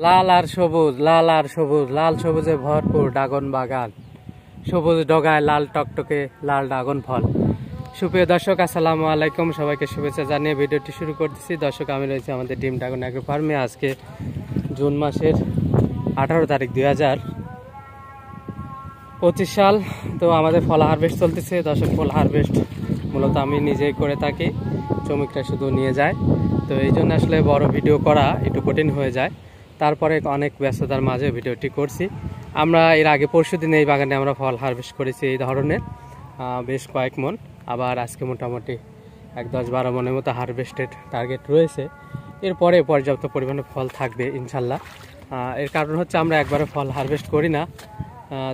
লাল আর সবুজ, লাল আর সবুজ, লাল সবুজে ভরপুর ড্রাগন বাগান, সবুজ ডগায় লাল টকটকে লাল ড্রাগন ফল। সুপ্রিয় দর্শক, আসসালামু আলাইকুম, সবাইকে শুভেচ্ছা জানিয়ে ভিডিওটি শুরু করতেছি। দর্শক, আমি রয়েছি আমাদের ডিম ড্রাগন অ্যাগ্রো ফার্মে। আজকে জুন মাসের 18 তারিখ 2025 সাল। তো আমাদের ফল হারভেস্ট চলতেছে। দর্শক, ফল হারভেস্ট মূলত আমি নিজেই করে থাকি, শ্রমিকরা শুধু নিয়ে যায়। তো এই জন্য আসলে বড় ভিডিও করা একটু কঠিন হয়ে যায়। তারপরে অনেক ব্যস্ততার মাঝে ভিডিওটি করছি। আমরা এর আগে পরশুদিন এই বাগানে আমরা ফল হারভেস্ট করেছি এই ধরনের বেশ কয়েক মন। আবার আজকে মোটামুটি 10-12 মনের মতো হারভেস্টেড টার্গেট রয়েছে। এরপরে পর্যাপ্ত পরিমাণে ফল থাকবে ইনশাল্লাহ। এর কারণ হচ্ছে আমরা একবারে ফল হারভেস্ট করি না,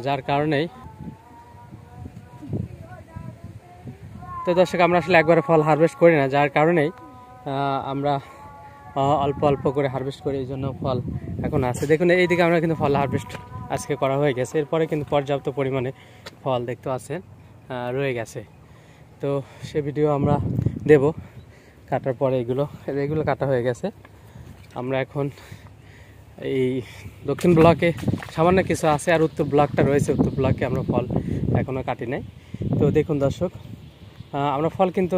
যার কারণেই। তো দর্শক, আমরা আসলে একবারে ফল হারভেস্ট করি না, যার কারণেই আমরা অল্প অল্প করে হারভেস্ট করি। এই জন্য ফল এখন আছে। দেখুন, এইদিকে আমরা কিন্তু ফল হারভেস্ট আজকে করা হয়ে গেছে। এরপরে কিন্তু পর্যাপ্ত পরিমাণে ফল দেখতে পাচ্ছেন রয়ে গেছে। তো সে ভিডিও আমরা দেব কাটার পরে। এগুলো কাটা হয়ে গেছে। আমরা এখন এই দক্ষিণ ব্লকে সামান্য কিছু আছে, আর উত্তর ব্লকটা রয়েছে। উত্তর ব্লকে আমরা ফল এখনও কাটি নাই। তো দেখুন দর্শক, আমরা ফল কিন্তু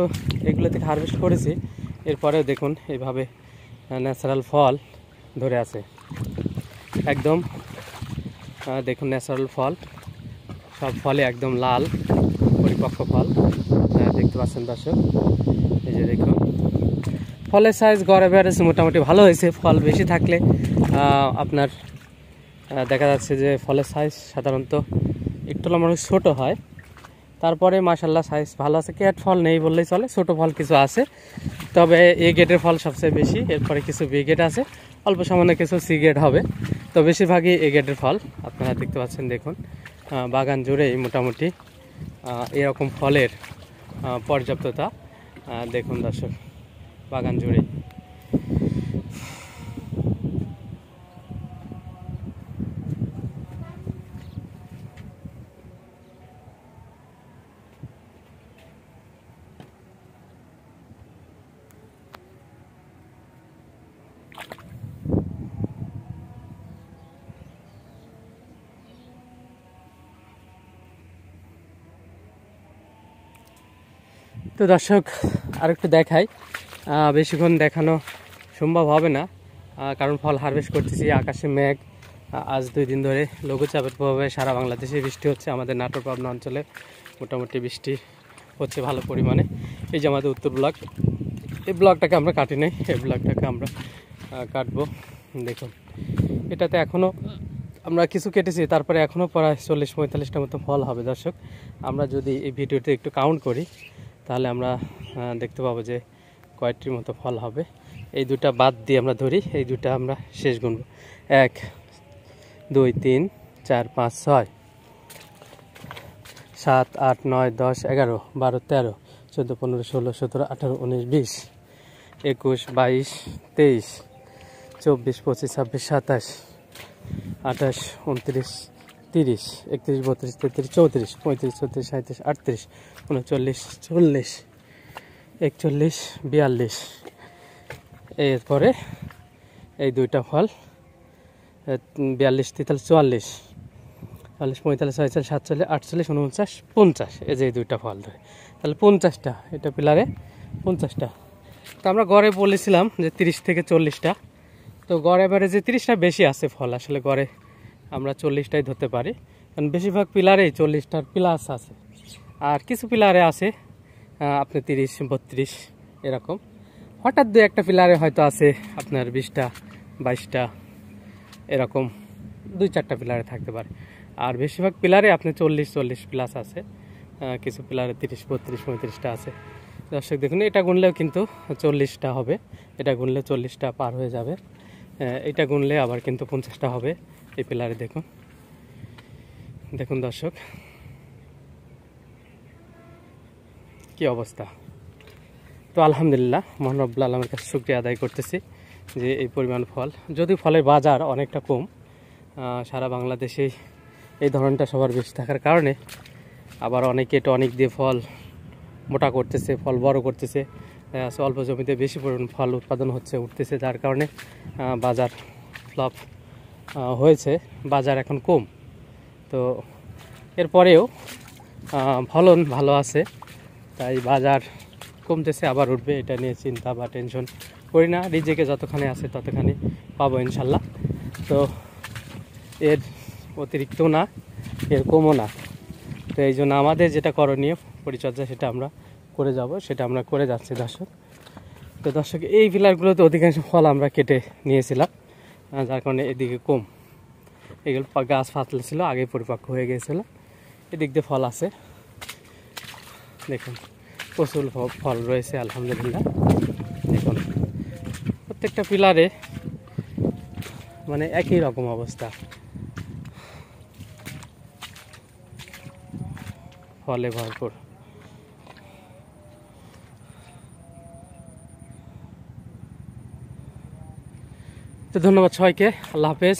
এগুলো থেকে হারভেস্ট করেছি। এরপরেও দেখুন এইভাবে ন্যাচারাল ফল ধরে আছে একদম। দেখুন ন্যাচারাল ফল, সব ফলে একদম লাল পরিপক্ক ফল দেখতে পাচ্ছেন দর্শক। এই যে দেখুন, ফলের সাইজ গড় এভারেজ মোটামুটি ভালো হয়েছে। ফল বেশি থাকলে আপনার দেখা যাচ্ছে যে ফলের সাইজ সাধারণত একটু লম্বা ছোট হয়। তারপরে মাশাল্লাহ সাইজ ভালো আছে। ক্যাট ফল নেই বললেই চলে, ছোট ফল কিছু আছে। তবে এ গেটের ফল সবচেয়ে বেশি, এরপরে কিছু বি গেট আছে, অল্প সামান্য কিছু সি গেট হবে। তো বেশিরভাগই এ গেটের ফল আপনারা দেখতে পাচ্ছেন। দেখুন বাগান জুড়েই মোটামুটি এরকম ফলের পর্যাপ্ততা। দেখুন দর্শক, বাগান জুড়েই। তো দর্শক, আরেকটু দেখাই। বেশিক্ষণ দেখানো সম্ভব হবে না, কারণ ফল হারভেস্ট করতেছি। আকাশে মেঘ, আজ 2 দিন ধরে লঘুচাপের প্রভাবে সারা বাংলাদেশে বৃষ্টি হচ্ছে। আমাদের নাটোর পাবনা অঞ্চলে মোটামুটি বৃষ্টি হচ্ছে ভালো পরিমাণে। এই যে আমাদের উত্তর ব্লক, এই ব্লকটাকে আমরা কাটি নাই, এই ব্লকটাকে আমরা কাটবো। দেখুন, এটাতে এখনও আমরা কিছু কেটেছি, তারপরে এখনও প্রায় 40-45টা মতো ফল হবে। দর্শক, আমরা যদি এই ভিডিওতে একটু কাউন্ট করি তাহলে আমরা দেখতে পাবো যে কয়েকটির মতো ফল হবে। এই দুটা বাদ দিয়ে আমরা ধরি, এই দুটা আমরা শেষ গুনব। 1, 2, 3, 4, 5, 6, 7, 8, 9, 10, 11, 12, 13, 14, 15, 16, 17, 18, 19, 20, 21, 22, 23, 24, 25, 26, 27, 28, 29, 30, 31, 32, 33, 34, 35, 36, 37, 38, 39, 40, 41, 42। এরপরে এই দুইটা ফল 42, 43, 44, 45, 46, 47, 48, 49, 50। এই যে এই দুইটা ফল ধরে তাহলে 50টা, এটা পিলারে 50টা। তো আমরা গড়ে বলেছিলাম যে 30 থেকে 40টা। তো গড় এভারেজে 30টা বেশি আছে ফল। আসলে গড়ে আমরা 40টাই ধরতে পারি, কারণ বেশিরভাগ পিলারেই 40টার প্লাস আছে। আর কিছু পিলারে আছে আপনি 30, 32 এরকম। হঠাৎ 2-1টা পিলারে হয়তো আছে আপনার 20টা, 22টা এরকম 2-4টা পিলারে থাকতে পারে। আর বেশিরভাগ পিলারে আপনি 40 প্লাস আছে। কিছু পিলারে 30, 32, 35টা আছে। দর্শক দেখুন, এটা গুনলেও কিন্তু 40টা হবে। এটা গুনলে 40টা পার হয়ে যাবে। এটা গুনলে আবার কিন্তু 50টা হবে এই পিলারে। দেখুন দেখুন দর্শক, কি অবস্থা। তো আলহামদুলিল্লাহ, মহান রব্বুল আলামিনের কাছে শুকরিয়া আদায় করতেছি যে এই পরিমাণ ফল। যদি ফলের বাজার অনেকটা কম, সারা বাংলাদেশেই এই ধরনটা সবার বেশি থাকার কারণে আবার অনেকে টনিক দিয়ে ফল মোটা করতেছে, ফল বড় করতেছে। অল্প জমিতে বেশি পরিমাণ ফল উৎপাদন উঠতেছে, যার কারণে বাজার ফ্লপ হয়েছে, বাজার এখন কম। তো এরপরেও ফলন ভালো আছে, তাই বাজার কমতেছে আবার উঠবে, এটা নিয়ে চিন্তা বা টেনশন করি না। রিজিকে যতখানি আছে ততখানি পাবো ইনশাল্লাহ। তো এর অতিরিক্তও না, এর কমও না। তো এই জন্য আমাদের যেটা করণীয় পরিচর্যা সেটা আমরা করে যাব, সেটা আমরা করে যাচ্ছি দর্শক। তো দর্শক, এই পিলারগুলোতে অধিকাংশ ফল আমরা কেটে নিয়েছিলাম, যার কারণে এদিকে কম। এগুলো গাছ পাতলা ছিল, আগে পরিপক্ক হয়ে গিয়েছিল। এদিক দিয়ে ফল আছে, দেখুন প্রচুর ফল রয়েছে আলহামদুলিল্লাহ। দেখুন প্রত্যেকটা পিলারে মানে একই রকম অবস্থা, ফলে ভরপুর। তো ধন্যবাদ সবাইকে, আল্লাহ হাফেজ।